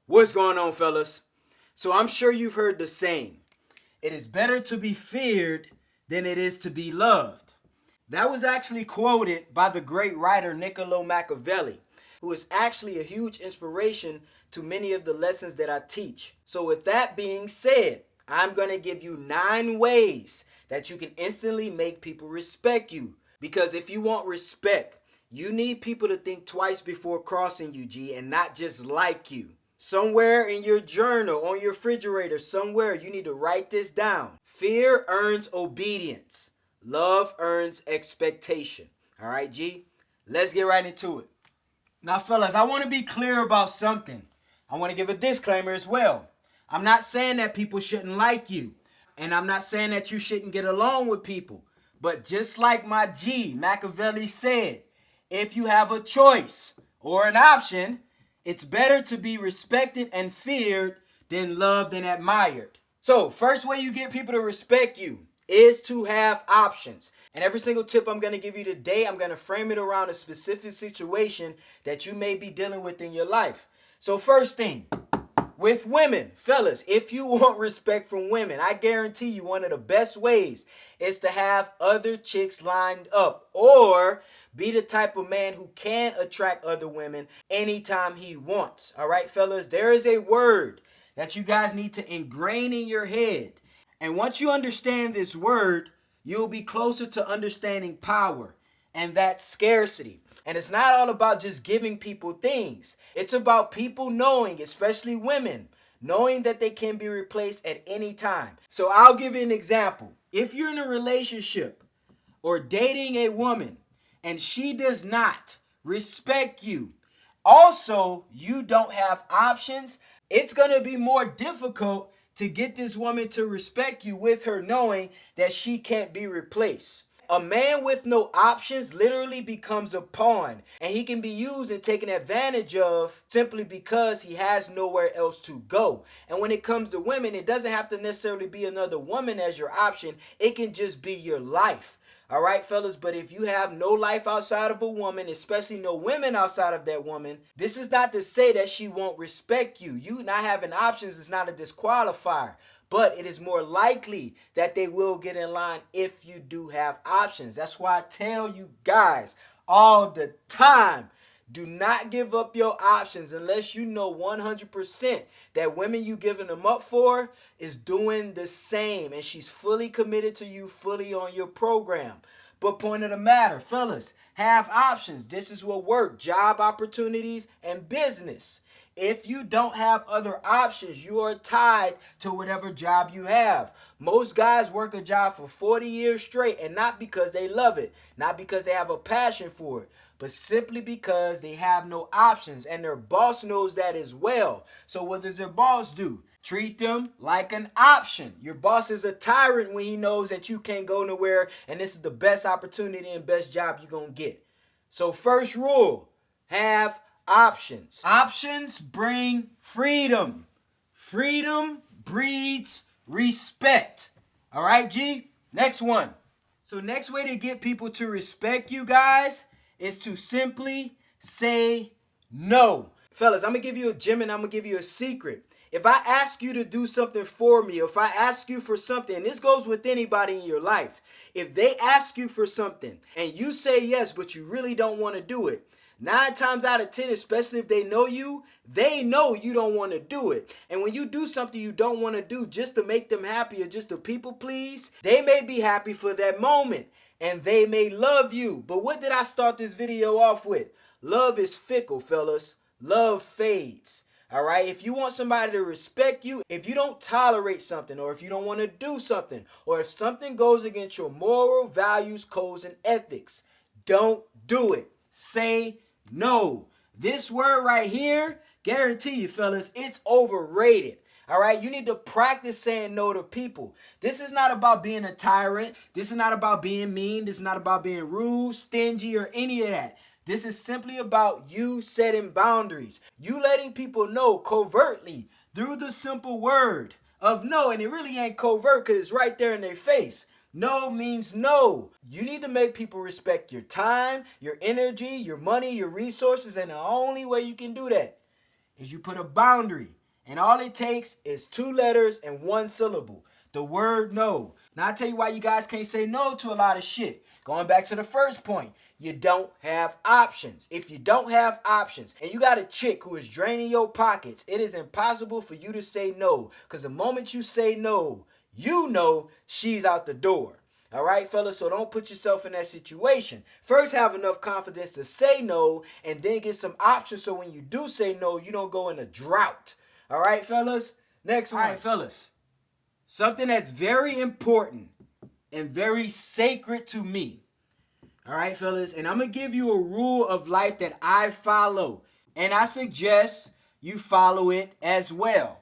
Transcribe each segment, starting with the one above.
What's going on, fellas? So I'm sure you've heard the saying, it is better to be feared than it is to be loved. That was actually quoted by the great writer Niccolo Machiavelli, who is actually a huge inspiration to many of the lessons that I teach. So with that being said, I'm going to give you 9 ways that you can instantly make people respect you. Because if you want respect, you need people to think twice before crossing you, G, and not just like you. Somewhere in your journal, on your refrigerator, somewhere, you need to write this down. Fear earns obedience. Love earns expectation. All right, G? Let's get right into it. Now, fellas, I want to be clear about something. I want to give a disclaimer as well. I'm not saying that people shouldn't like you. And I'm not saying that you shouldn't get along with people. But just like my G, Machiavelli said, if you have a choice or an option, it's better to be respected and feared than loved and admired. So, first way you get people to respect you is to have options. And every single tip I'm going to give you today, I'm going to frame it around a specific situation that you may be dealing with in your life. So, first thing, with women, fellas, if you want respect from women, I guarantee you one of the best ways is to have other chicks lined up or be the type of man who can attract other women anytime he wants. All right, fellas, there is a word that you guys need to ingrain in your head. And once you understand this word, you'll be closer to understanding power, and that's scarcity. And it's not all about just giving people things. It's about people knowing, especially women, knowing that they can be replaced at any time. So I'll give you an example. If you're in a relationship or dating a woman and she does not respect you, also you don't have options, it's going to be more difficult to get this woman to respect you with her knowing that she can't be replaced. A man with no options literally becomes a pawn, and he can be used and taken advantage of simply because he has nowhere else to go. And when it comes to women, it doesn't have to necessarily be another woman as your option. It can just be your life. All right, fellas, but if you have no life outside of a woman, especially no women outside of that woman, this is not to say that she won't respect you. You not having options is not a disqualifier. But it is more likely that they will get in line if you do have options. That's why I tell you guys all the time, do not give up your options unless you know 100% that women you giving them up for is doing the same. And she's fully committed to you, fully on your program. But point of the matter, fellas, have options. This is what work, job opportunities and business. If you don't have other options, you are tied to whatever job you have. Most guys work a job for 40 years straight, and not because they love it, not because they have a passion for it, but simply because they have no options, and their boss knows that as well. So what does their boss do? Treat them like an option. Your boss is a tyrant when he knows that you can't go nowhere, and this is the best opportunity and best job you're going to get. So first rule, have options. Options bring freedom. Freedom breeds respect. All right, G? Next one. So next way to get people to respect you guys is to simply say no. Fellas, I'm going to give you a gem and I'm going to give you a secret. If I ask you to do something for me, or if I ask you for something, and this goes with anybody in your life, if they ask you for something and you say yes, but you really don't want to do it, 9 times out of 10, especially if they know you don't want to do it. And when you do something you don't want to do just to make them happy or just to people please, they may be happy for that moment and they may love you. But what did I start this video off with? Love is fickle, fellas. Love fades. All right, if you want somebody to respect you, if you don't tolerate something, or if you don't want to do something, or if something goes against your moral values, codes, and ethics, don't do it. Say no. This word right here, guarantee you, fellas, it's overrated. All right, you need to practice saying no to people. This is not about being a tyrant. This is not about being mean. This is not about being rude, stingy, or any of that. This is simply about you setting boundaries. You letting people know covertly through the simple word of no. And it really ain't covert because it's right there in their face. No means no. You need to make people respect your time, your energy, your money, your resources. And the only way you can do that is you put a boundary. And all it takes is 2 letters and 1 syllable. The word no. Now I tell you why you guys can't say no to a lot of shit. Going back to the first point, you don't have options. If you don't have options and you got a chick who is draining your pockets, it is impossible for you to say no. Because the moment you say no, you know she's out the door. All right, fellas, so don't put yourself in that situation. First, have enough confidence to say no, and then get some options so when you do say no, you don't go in a drought. All right, fellas? Next one. All right, fellas. Something that's very important and very sacred to me. All right, fellas? And I'm going to give you a rule of life that I follow. And I suggest you follow it as well.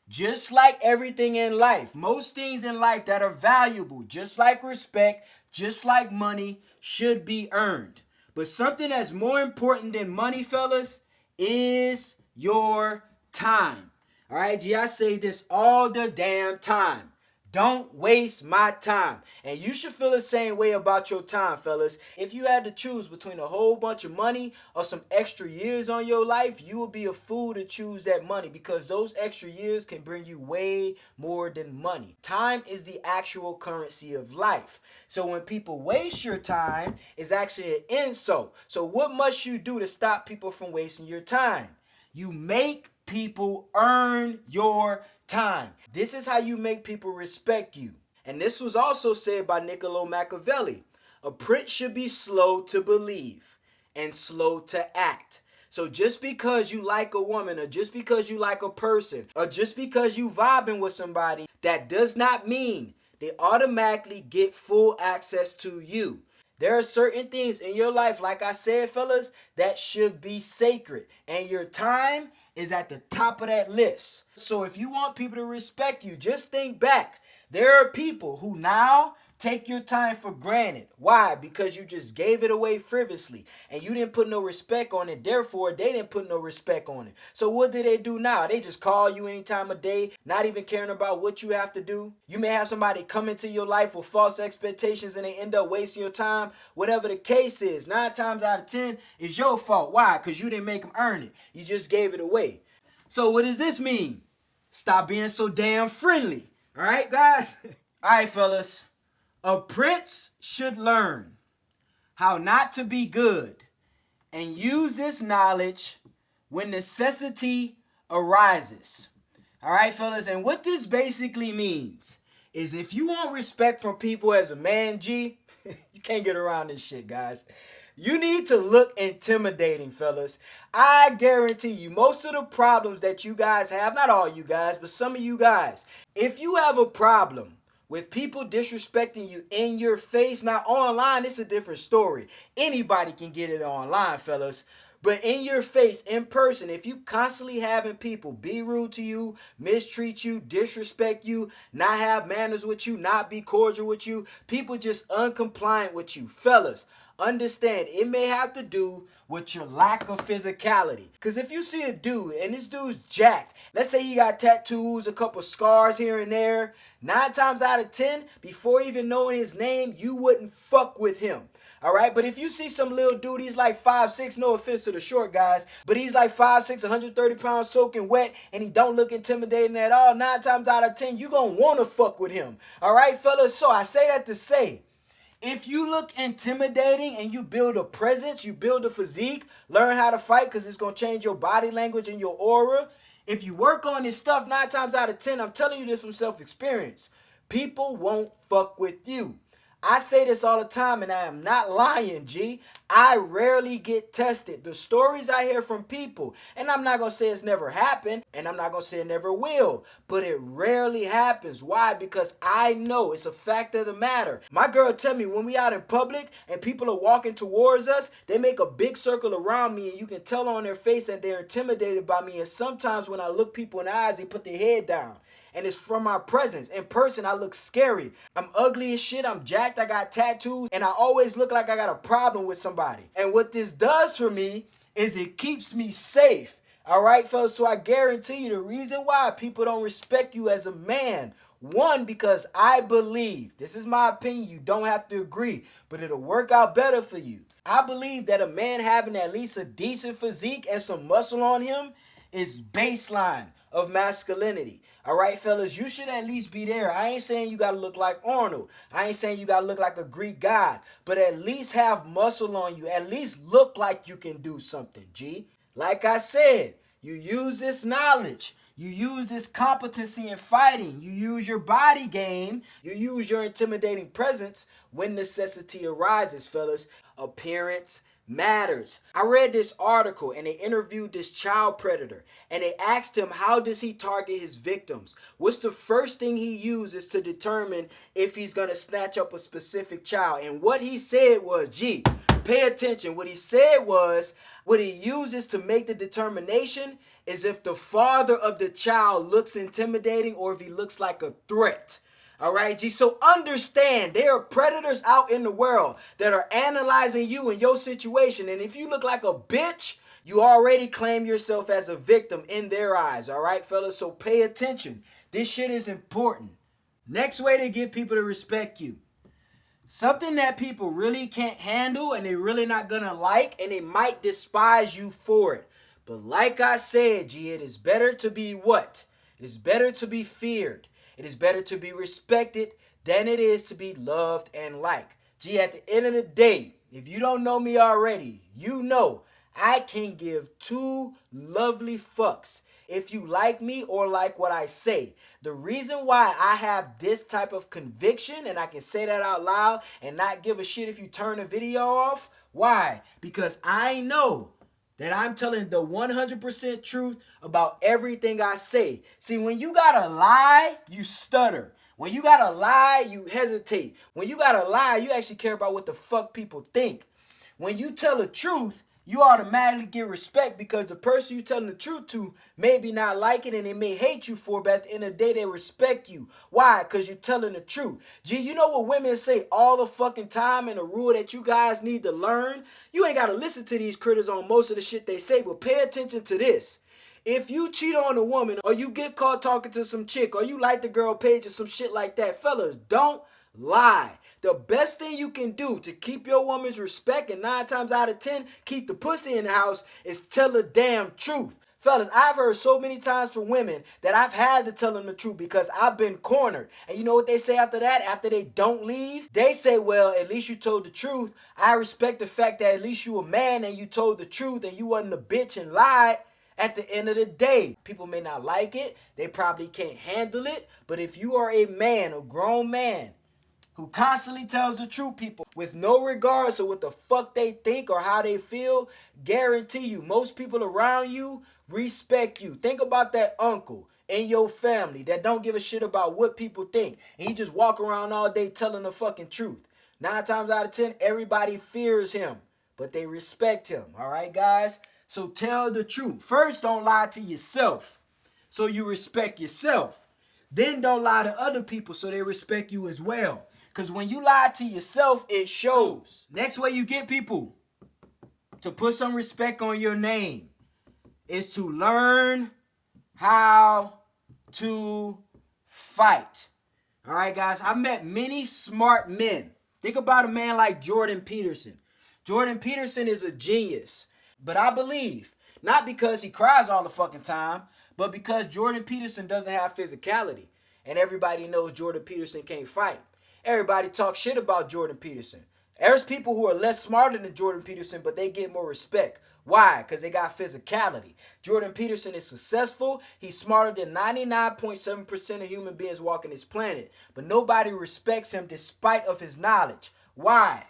Just like everything in life, most things in life that are valuable, just like respect, just like money, should be earned. But something that's more important than money, fellas, is your time. All right, G, I say this all the damn time. Don't waste my time. And you should feel the same way about your time, fellas. If you had to choose between a whole bunch of money or some extra years on your life, you would be a fool to choose that money because those extra years can bring you way more than money. Time is the actual currency of life. So when people waste your time, it's actually an insult. So what must you do to stop people from wasting your time? You make people earn your time. This is how you make people respect you. And this was also said by Niccolo Machiavelli. A prince should be slow to believe and slow to act. So just because you like a woman or just because you like a person or just because you vibing with somebody, that does not mean they automatically get full access to you. There are certain things in your life, like I said, fellas, that should be sacred. And your time is at the top of that list. So if you want people to respect you, just think back. There are people who now take your time for granted. Why? Because you just gave it away frivolously and you didn't put no respect on it. Therefore, they didn't put no respect on it. So what do they do now? They just call you any time of day, not even caring about what you have to do. You may have somebody come into your life with false expectations and they end up wasting your time. Whatever the case is, 9 times out of 10 is your fault. Why? Because you didn't make them earn it. You just gave it away. So what does this mean? Stop being so damn friendly. All right, guys? All right, fellas. A prince should learn how not to be good and use this knowledge when necessity arises. All right, fellas, and what this basically means is if you want respect from people as a man, G, you can't get around this shit, guys. You need to look intimidating, fellas. I guarantee you, most of the problems that you guys have, not all you guys, but some of you guys, if you have a problem with people disrespecting you in your face, now online, it's a different story. Anybody can get it online, fellas. But in your face, in person, if you constantly having people be rude to you, mistreat you, disrespect you, not have manners with you, not be cordial with you, people just uncompliant with you, fellas, understand it may have to do with your lack of physicality. Because if you see a dude and this dude's jacked, let's say he got tattoos, a couple scars here and there, 9 times out of 10, before even knowing his name, you wouldn't fuck with him. All right, but if you see some little dude, he's like 5'6", no offense to the short guys, but he's like 5'6", 130 pounds soaking wet, and he don't look intimidating at all, 9 times out of 10, you gonna wanna fuck with him. All right, fellas, so I say that to say, if you look intimidating and you build a presence, you build a physique, learn how to fight because it's going to change your body language and your aura. If you work on this stuff 9 times out of 10, I'm telling you this from self-experience, people won't fuck with you. I say this all the time and I am not lying, G. I rarely get tested. The stories I hear from people, and I'm not going to say it's never happened, and I'm not going to say it never will, but it rarely happens. Why? Because I know it's a fact of the matter. My girl tell me when we out in public and people are walking towards us, they make a big circle around me and you can tell on their face that they're intimidated by me. And sometimes when I look people in the eyes, they put their head down. And it's from my presence. In person, I look scary. I'm ugly as shit. I'm jacked. I got tattoos. And I always look like I got a problem with somebody. And what this does for me is it keeps me safe. All right, fellas? So I guarantee you the reason why people don't respect you as a man. One, because I believe, this is my opinion, you don't have to agree, but it'll work out better for you. I believe that a man having at least a decent physique and some muscle on him is baseline. of masculinity. All right, fellas, you should at least be there. I ain't saying you got to look like Arnold. I ain't saying you got to look like a Greek god, but at least have muscle on you. At least look like you can do something, G. Like I said, you use this knowledge. You use this competency in fighting. You use your body game. You use your intimidating presence when necessity arises, fellas. Appearance matters. I read this article and they interviewed this child predator and they asked him, how does he target his victims? What's the first thing he uses to determine if he's going to snatch up a specific child? And what he said was, gee, pay attention. What he said was, what he uses to make the determination is if the father of the child looks intimidating or if he looks like a threat. All right, G. So understand, there are predators out in the world that are analyzing you and your situation. And if you look like a bitch, you already claim yourself as a victim in their eyes. All right, fellas. So pay attention. This shit is important. Next way to get people to respect you. Something that people really can't handle and they're really not going to like and they might despise you for it. But like I said, G, it is better to be what? It is better to be feared. It is better to be respected than it is to be loved and liked. G, at the end of the day, if you don't know me already, you know I can give two lovely fucks if you like me or like what I say. The reason why I have this type of conviction and I can say that out loud and not give a shit if you turn the video off, why? Because I know that I'm telling the 100% truth about everything I say. See, when you gotta lie, you stutter. When you gotta lie, you hesitate. When you gotta lie, you actually care about what the fuck people think. When you tell the truth, you automatically get respect because the person you telling the truth to maybe not like it and they may hate you for it, but at the end of the day, they respect you. Why? Because you're telling the truth. Gee, you know what women say all the fucking time and a rule that you guys need to learn? You ain't got to listen to these critters on most of the shit they say, but pay attention to this. If you cheat on a woman or you get caught talking to some chick or you like the girl page or some shit like that, fellas, don't lie. The best thing you can do to keep your woman's respect and 9 times out of 10 keep the pussy in the house is tell the damn truth. Fellas, I've heard so many times from women that I've had to tell them the truth because I've been cornered. And you know what they say after that? After they don't leave? They say, well, at least you told the truth. I respect the fact that at least you a man and you told the truth and you wasn't a bitch and lied. At the end of the day, people may not like it. They probably can't handle it. But if you are a man, a grown man, who constantly tells the truth, people, with no regards to what the fuck they think or how they feel, guarantee you, most people around you respect you. Think about that uncle in your family that don't give a shit about what people think. And he just walk around all day telling the fucking truth. 9 times out of 10, everybody fears him, but they respect him. All right, guys? So tell the truth. First, don't lie to yourself so you respect yourself. Then don't lie to other people so they respect you as well. Because when you lie to yourself, it shows. Next way you get people to put some respect on your name is to learn how to fight. All right, guys, I've met many smart men. Think about a man like Jordan Peterson. Jordan Peterson is a genius. But I believe, not because he cries all the fucking time, but because Jordan Peterson doesn't have physicality. And everybody knows Jordan Peterson can't fight. Everybody talks shit about Jordan Peterson. There's people who are less smarter than Jordan Peterson, but they get more respect. Why? Because they got physicality. Jordan Peterson is successful. He's smarter than 99.7% of human beings walking this planet. But nobody respects him despite of his knowledge. Why?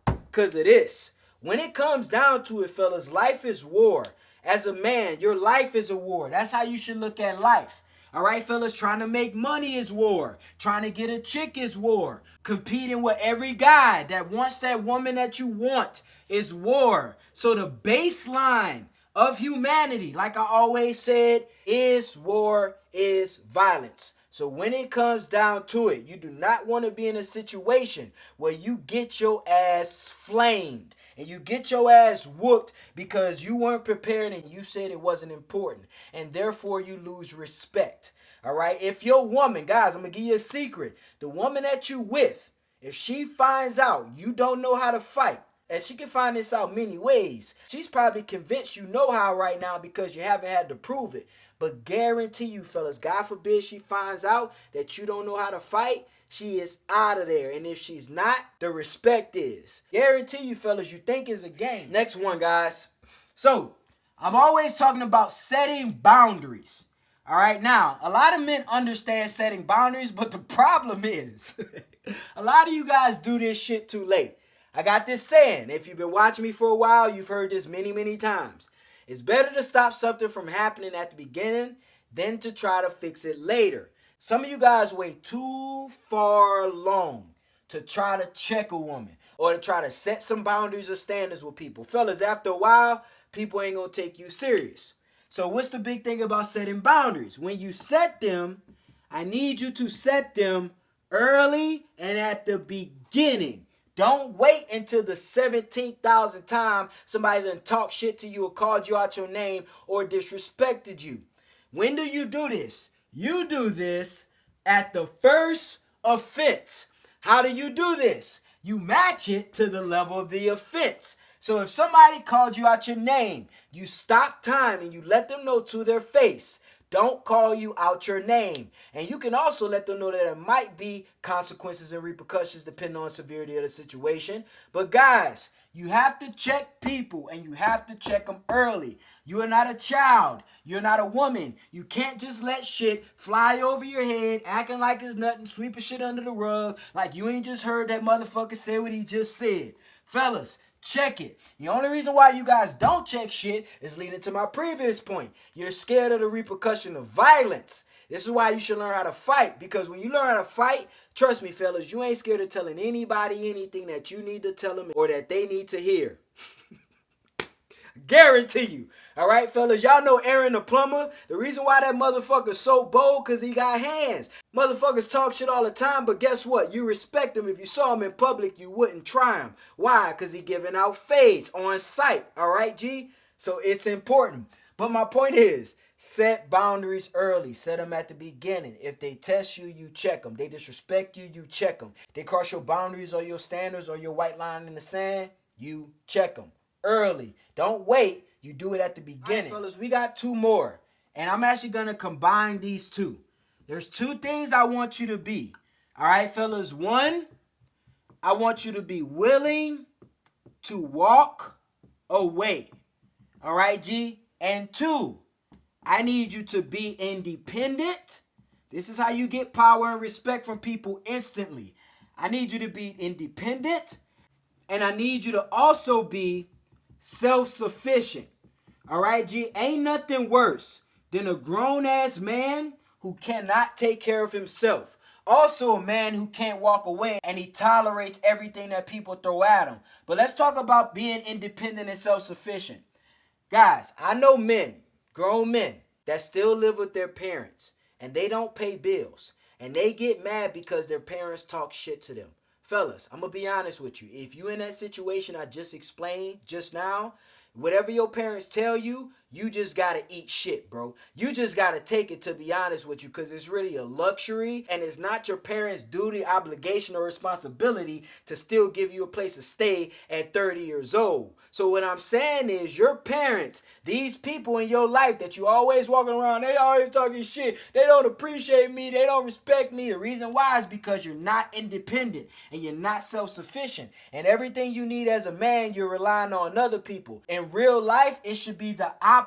Because of this. When it comes down to it, fellas, life is war. As a man, your life is a war. That's how you should look at life. All right, fellas, trying to make money is war. Trying to get a chick is war. Competing with every guy that wants that woman that you want is war. So the baseline of humanity, like I always said, is war, is violence. So when it comes down to it, you do not want to be in a situation where you get your ass flamed and you get your ass whooped because you weren't prepared and you said it wasn't important. And therefore you lose respect. All right. If your woman, guys, I'm going to give you a secret. The woman that you with, if she finds out you don't know how to fight, and she can find this out many ways, she's probably convinced you know how right now because you haven't had to prove it. But guarantee you, fellas, God forbid she finds out that you don't know how to fight, she is out of there. And if she's not, the respect is. Guarantee you, fellas, you think it's a game. Next one, guys. So, I'm always talking about setting boundaries. All right, now, a lot of men understand setting boundaries, but the problem is, a lot of you guys do this shit too late. I got this saying, if you've been watching me for a while, you've heard this many, many times. It's better to stop something from happening at the beginning than to try to fix it later. Some of you guys wait too far long to try to check a woman or to try to set some boundaries or standards with people. Fellas, after a while, people ain't gonna take you serious. So what's the big thing about setting boundaries? When you set them, I need you to set them early and at the beginning. Don't wait until the 17,000th time somebody done talked shit to you or called you out your name or disrespected you. When do you do this? You do this at the first offense. How do you do this? You match it to the level of the offense. So if somebody called you out your name, you stop time and you let them know to their face, don't call you out your name. And you can also let them know that there might be consequences and repercussions depending on the severity of the situation. But guys, you have to check people and you have to check them early. You are not a child. You're not a woman. You can't just let shit fly over your head, acting like it's nothing, sweeping shit under the rug, like you ain't just heard that motherfucker say what he just said. Fellas, check it. The only reason why you guys don't check shit is leading to my previous point. You're scared of the repercussion of violence. This is why you should learn how to fight. Because when you learn how to fight, trust me, fellas, you ain't scared of telling anybody anything that you need to tell them or that they need to hear. Guarantee you. All right, fellas, y'all know Aaron the plumber. The reason why that motherfucker's so bold, because he got hands. Motherfuckers talk shit all the time, but guess what? You respect him. If you saw him in public, you wouldn't try him. Why? Because he giving out fades on site. All right, G? So it's important. But my point is, set boundaries early. Set them at the beginning. If they test you, you check them. They disrespect you, you check them. They cross your boundaries or your standards or your white line in the sand, you check them early. Don't wait. You do it at the beginning. All right, fellas, we got two more. And I'm actually going to combine these two. There's two things I want you to be. All right, fellas. One, I want you to be willing to walk away. All right, G? And two, I need you to be independent. This is how you get power and respect from people instantly. I need you to be independent. And I need you to also be self-sufficient. All right, G? Ain't nothing worse than a grown-ass man who cannot take care of himself. Also a man who can't walk away and he tolerates everything that people throw at him. But let's talk about being independent and self-sufficient. Guys, I know men, grown men, that still live with their parents and they don't pay bills. And they get mad because their parents talk shit to them. Fellas, I'm going to be honest with you. If you in that situation I just explained just now, whatever your parents tell you, you just got to eat shit, bro. You just got to take it, to be honest with you, because it's really a luxury and it's not your parents' duty, obligation, or responsibility to still give you a place to stay at 30 years old. So what I'm saying is your parents, these people in your life that you always walking around, they always talking shit. They don't appreciate me. They don't respect me. The reason why is because you're not independent and you're not self-sufficient. And everything you need as a man, you're relying on other people. In real life, it should be the opposite.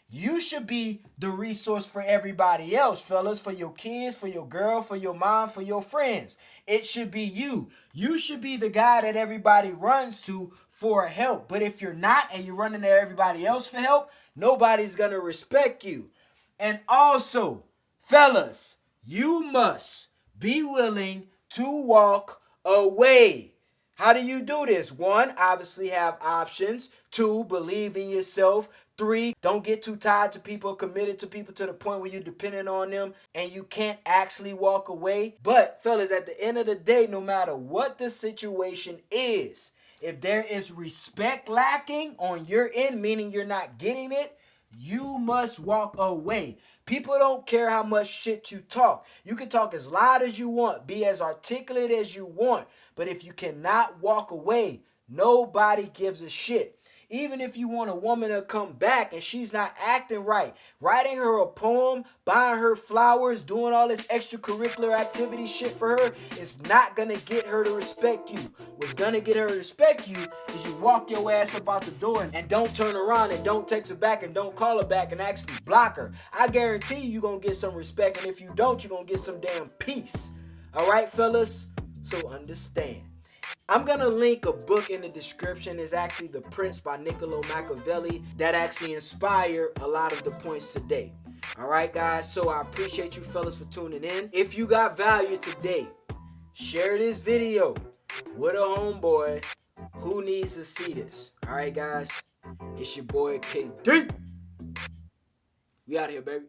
You should be the resource for everybody else, fellas, for your kids, for your girl, for your mom, for your friends. It should be you. You should be the guy that everybody runs to for help. But if you're not and you're running to everybody else for help, nobody's going to respect you. And also, fellas, you must be willing to walk away. How do you do this? 1, obviously have options. 2, believe in yourself. 3, don't get too tied to people, committed to people to the point where you're dependent on them and you can't actually walk away. But fellas, at the end of the day, no matter what the situation is, if there is respect lacking on your end, meaning you're not getting it, you must walk away. People don't care how much shit you talk. You can talk as loud as you want, be as articulate as you want. But if you cannot walk away, nobody gives a shit. Even if you want a woman to come back and she's not acting right, writing her a poem, buying her flowers, doing all this extracurricular activity shit for her is not gonna get her to respect you. What's gonna get her to respect you is you walk your ass up out the door and don't turn around and don't text her back and don't call her back and actually block her. I guarantee you're gonna get some respect, and if you don't, you're gonna get some damn peace. All right, fellas? So understand. I'm going to link a book in the description. It's actually The Prince by Niccolo Machiavelli that actually inspired a lot of the points today. All right, guys. So I appreciate you fellas for tuning in. If you got value today, share this video with a homeboy who needs to see this. All right, guys. It's your boy KD. We out here, baby.